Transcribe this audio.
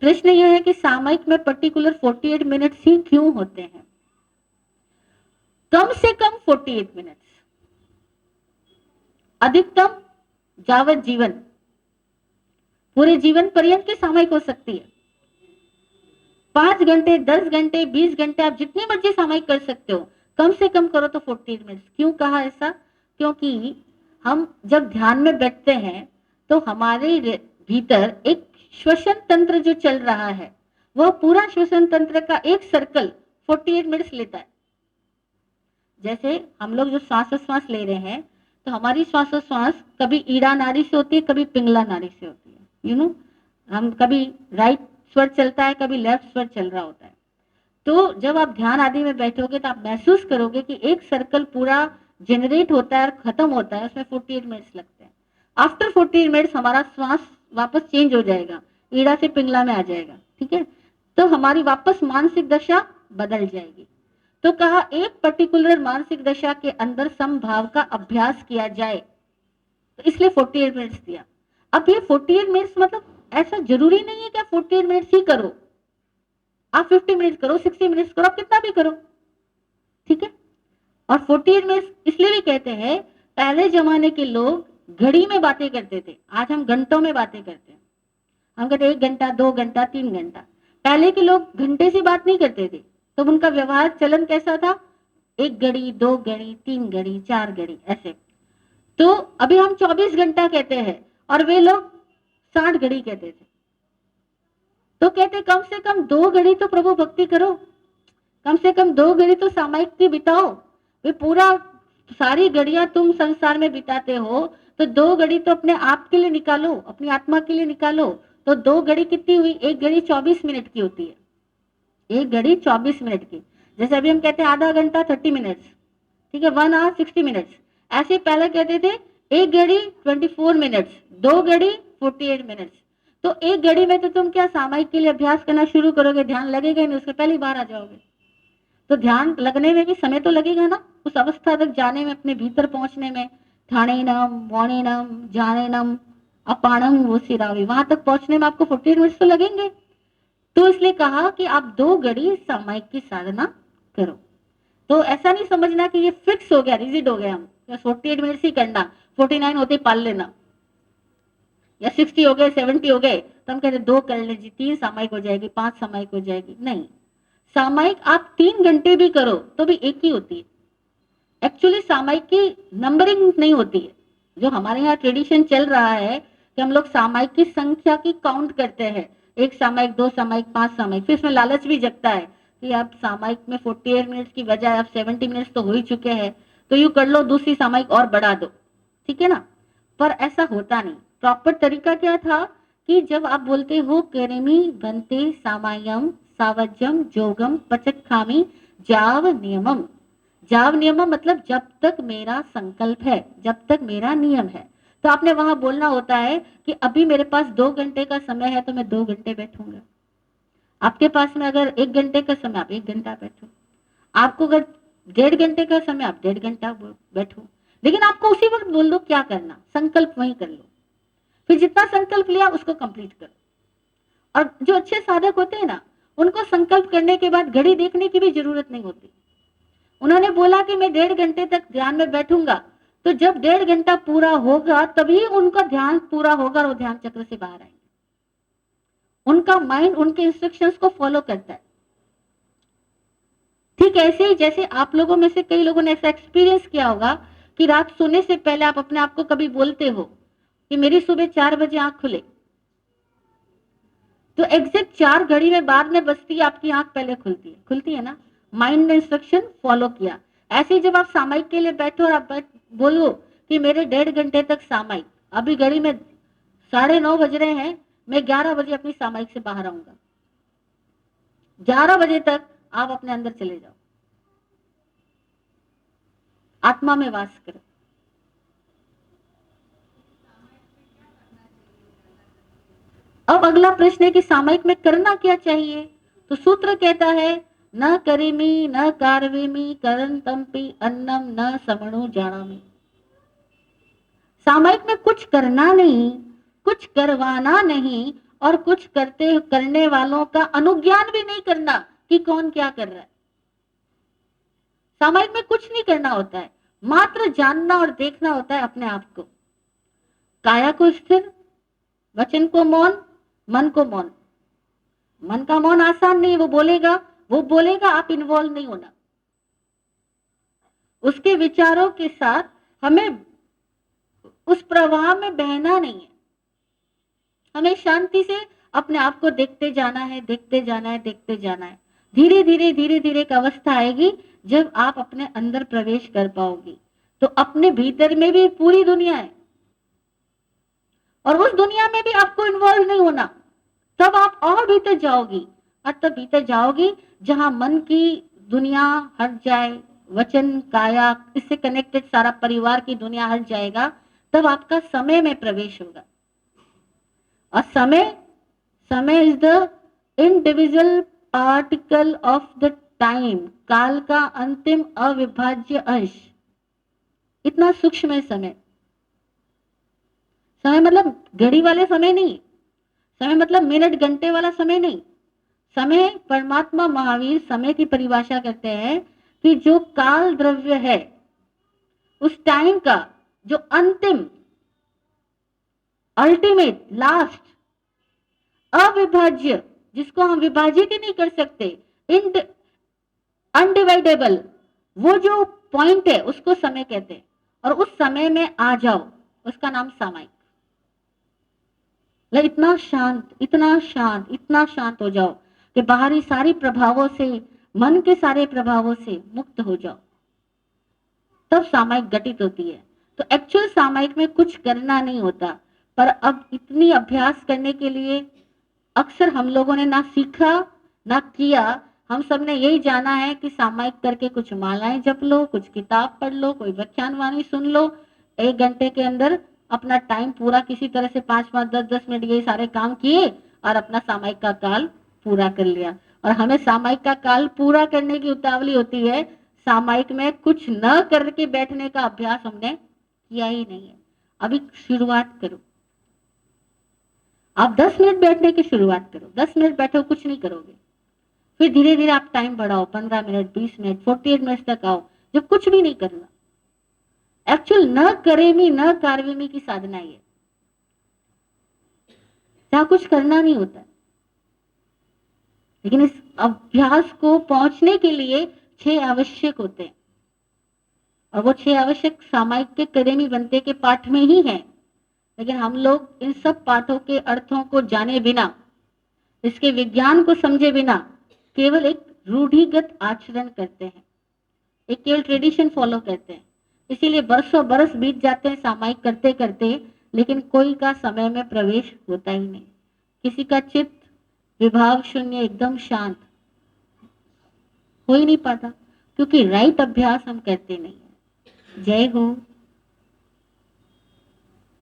प्रश्न यह है कि सामयिक में पर्टिकुलर 48 मिनट्स ही क्यों होते हैं? कम से कम 48 मिनट्स, अधिकतम जावत जीवन, पूरे जीवन पर्यंत की सामयिक हो सकती है। 5 घंटे, 10 घंटे, 20 घंटे, आप जितनी मर्जी सामयिक कर सकते हो, कम से कम करो तो 48 मिनट्स। क्यों कहा ऐसा? क्योंकि हम जब ध्यान में बैठते हैं तो हमारे भीतर एक श्वसन तंत्र जो चल रहा है, वह पूरा श्वसन तंत्र का एक सर्कल 48 मिनट्स लेता है। जैसे हम लोग जो श्वास ले रहे हैं, तो हमारी श्वास कभी ईड़ा नाड़ी से होती है, कभी पिंगला नाड़ी से होती है। हम कभी राइट स्वर चलता है, कभी लेफ्ट स्वर चल रहा होता है। तो जब आप ध्यान आदि में बैठोगे तो आप महसूस करोगे कि एक सर्कल पूरा जनरेट होता है और खत्म होता है, उसमें 48 मिनट्स लगते हैं। आफ्टर 48 मिनट्स हमारा श्वास वापस चेंज हो जाएगा, ईड़ा से पिंगला में आ जाएगा। ठीक है, तो हमारी वापस मानसिक दशा बदल जाएगी। तो कहा एक पर्टिकुलर मानसिक दशा के अंदर समभाव का अभ्यास किया जाए, तो इसलिए 48 मिनट्स दिया। अब ये 48 मिनट्स मतलब ऐसा जरूरी नहीं है कि आप 48 मिनट्स ही करो, आप 50 मिनट्स करो, 60 मिनट्स करो, आप कितना भी करो। ठीक है, और 48 मिनट्स इसलिए भी कहते हैं, पहले जमाने के लोग घड़ी में बातें करते थे, आज हम घंटों में बातें करते हैं। हम कहते 1 घंटा, 2 घंटा, 3 घंटा। पहले के लोग घंटे से बात नहीं करते थे, तो उनका व्यवहार चलन कैसा था? 1 घड़ी, 2 घड़ी, 3 घड़ी, 4 घड़ी, ऐसे। तो अभी हम 24 घंटा कहते हैं और वे लोग 60 घड़ी कहते थे। तो कहते कम से कम 2 घड़ी तो प्रभु भक्ति करो, कम से कम 2 घड़ी तो सामायिक की बिताओ। वे पूरा सारी घड़ियां तुम संसार में बिताते हो, तो 2 घड़ी तो अपने आप के लिए निकालो, अपनी आत्मा के लिए निकालो। तो 2 घड़ी कितनी हुई? 1 घड़ी 24 मिनट की होती है, 1 घड़ी 24 मिनट की। जैसे अभी हम कहते हैं आधा घंटा 30 मिनट्स, ठीक है, 1 आवर 60 मिनट्स। ऐसे पहले कहते थे 1 घड़ी 24 मिनट्स, 2 घड़ी 48 मिनट्स। तो 1 घड़ी में तो तुम क्या सामायिक के लिए अभ्यास करना शुरू करोगे, ध्यान लगेगा ही नहीं, उसके पहले ही बाहर आ जाओगे। तो ध्यान लगने में भी समय तो लगेगा ना, उस अवस्था तक जाने में, अपने भीतर पहुंचने में। ठाणेनम, वाणेनम, जानेनम, अपाणम वो सिरावी, वहां तक पहुंचने में आपको 48 मिनट्स तो लगेंगे। तो इसलिए कहा कि आप 2 घड़ी सामायिक की साधना करो। तो ऐसा नहीं समझना कि ये फिक्स हो गया, रिजिड हो गया, हम 48 मिनट्स ही करना, 49 होते पाल लेना, या 60 हो गए, 70 हो गए तो हम कहते 2 कर लीजिए, 3 सामायिक हो जाएगी, 5 सामायिक हो जाएगी। नहीं, सामायिक आप 3 घंटे भी करो तो भी एक ही होती है। एक्चुअली सामायिक की नंबरिंग नहीं होती है। जो हमारे यहाँ ट्रेडिशन चल रहा है कि हम लोग सामायिक की संख्या की काउंट करते हैं, 1 सामायिक, 2 सामायिक, 5 सामायिक। फिर इसमें लालच भी जगता है कि आप सामायिक में 48 मिनट्स की बजाय आप 70 मिनट्स तो हो ही चुके हैं, तो यू कर लो, दूसरी सामायिक और बढ़ा दो। ठीक है ना, पर ऐसा होता नहीं। प्रॉपर तरीका क्या था कि जब आप बोलते हो करेमी बनते सामायम सावज्यम जोगम पचखामी जाव नियमम। जाव नियमम मतलब जब तक मेरा संकल्प है, जब तक मेरा नियम है। तो आपने वहां बोलना होता है कि अभी मेरे पास 2 घंटे का समय है तो मैं 2 घंटे बैठूंगा। आपके पास में अगर 1 घंटे का समय, आप 1 घंटा बैठो। आपको अगर 1.5 घंटे का समय, आप 1.5 घंटा बैठो। लेकिन आपको उसी वक्त बोल दो क्या करना, संकल्प वही कर लो। फिर जितना संकल्प लिया उसको कंप्लीट करो। और जो अच्छे साधक होते हैं ना, उनको संकल्प करने के बाद घड़ी देखने की भी जरूरत नहीं होती। उन्होंने बोला कि मैं 1.5 घंटे तक ध्यान में बैठूंगा, तो जब 1.5 घंटा पूरा होगा तभी उनका ध्यान पूरा होगा और वो ध्यान चक्र से बाहर आएंगे। उनका माइंड उनके इंस्ट्रक्शंस को फॉलो करता है। ठीक ऐसे ही जैसे आप लोगों में से कई लोगों ने ऐसा एक्सपीरियंस किया होगा कि रात सोने से पहले आप अपने आप को कभी बोलते हो कि मेरी सुबह 4 बजे आंख खुले, तो एग्जैक्ट 4 घड़ी में बाद में बजती है, आपकी आंख पहले खुलती है ना। माइंड ने इंस्ट्रक्शन फॉलो किया। ऐसे ही जब आप सामायिक के लिए बैठो और आप बोलो कि मेरे 1.5 घंटे तक सामायिक, अभी घड़ी में 9:30 बज रहे हैं, मैं 11 बजे अपनी सामायिक से बाहर आऊंगा। 11 बजे तक आप अपने अंदर चले जाओ, आत्मा में वास करो। अब अगला प्रश्न है कि सामायिक में करना क्या चाहिए? तो सूत्र कहता है न करेमी न कारवेमी करन तंपि अन्नम न समणु जानामि। सामायिक में कुछ करना नहीं, कुछ करवाना नहीं, और कुछ करने वालों का अनुज्ञान भी नहीं करना कि कौन क्या कर रहा है। सामायिक में कुछ नहीं करना होता है, मात्र जानना और देखना होता है अपने आप को। काया को स्थिर, वचन को मौन, मन को मौन। मन का मौन आसान नहीं, वो बोलेगा, आप इन्वॉल्व नहीं होना। उसके विचारों के साथ हमें उस प्रवाह में बहना नहीं है, हमें शांति से अपने आप को देखते जाना है, देखते जाना है, देखते जाना है। धीरे धीरे एक अवस्था आएगी जब आप अपने अंदर प्रवेश कर पाओगी, तो अपने भीतर में भी पूरी दुनिया है और उस दुनिया में भी आपको इन्वॉल्व नहीं होना। तब आप और भीतर जाओगी, और तब भीतर जाओगी जहां मन की दुनिया हट जाए, वचन काया इससे कनेक्टेड सारा परिवार की दुनिया हट जाएगा, तब आपका समय में प्रवेश होगा। और समय is the individual particle of the time, काल का अंतिम अविभाज्य अंश। इतना सूक्ष्म है समय। समय मतलब घड़ी वाले समय नहीं, समय मतलब मिनट घंटे वाला समय नहीं। समय, परमात्मा महावीर समय की परिभाषा करते हैं कि जो काल द्रव्य है, उस टाइम का जो अंतिम, अल्टीमेट, लास्ट, अविभाज्य, जिसको हम विभाजित ही नहीं कर सकते, अनडिवाइडेबल, वो जो पॉइंट है उसको समय कहते हैं। और उस समय में आ जाओ, उसका नाम सामायिक। इतना शांत, इतना शांत, इतना शांत हो जाओ कि बाहरी सारी प्रभावों से, मन के सारे प्रभावों से मुक्त हो जाओ, तब सामायिक घटित होती है। तो एक्चुअल सामायिक में कुछ करना नहीं होता, पर अब इतनी अभ्यास करने के लिए अक्सर हम लोगों ने ना सीखा ना किया। हम सब ने यही जाना है कि सामायिक करके कुछ मालाएं जप लो, कुछ किताब पढ़ लो, कोई व्याख्यान वाणी सुन लो, 1 घंटे के अंदर अपना टाइम पूरा किसी तरह से 5-5, 10-10 मिनट ये सारे काम किए और अपना सामायिक का काल पूरा कर लिया। और हमें सामायिक का काल पूरा करने की उतावली होती है, सामायिक में कुछ न करके बैठने का अभ्यास हमने किया ही नहीं है। अभी शुरुआत करो, आप 10 मिनट बैठने की शुरुआत करो। 10 मिनट बैठो, कुछ नहीं करोगे, फिर धीरे धीरे आप टाइम बढ़ाओ, 15 मिनट, 20 मिनट, 48 मिनट तक आओ जब कुछ भी नहीं करना। एक्चुअल न करेमी न कार्वेमी की साधना है, जहां कुछ करना नहीं होता। लेकिन इस अभ्यास को पहुंचने के लिए 6 आवश्यक होते हैं, और वो 6 आवश्यक सामायिक के करेमी बनते के पाठ में ही है। लेकिन हम लोग इन सब पाठों के अर्थों को जाने बिना, इसके विज्ञान को समझे बिना केवल एक रूढ़िगत आचरण करते हैं, एक केवल ट्रेडिशन फॉलो करते हैं। इसीलिए बरसों बरस बीत जाते हैं सामायिक करते करते, लेकिन कोई का समय में प्रवेश होता ही नहीं। किसी का चित्त विभाव शून्य, एकदम शांत हो ही नहीं पाता, क्योंकि राइट अभ्यास हम करते नहीं है। जय हो।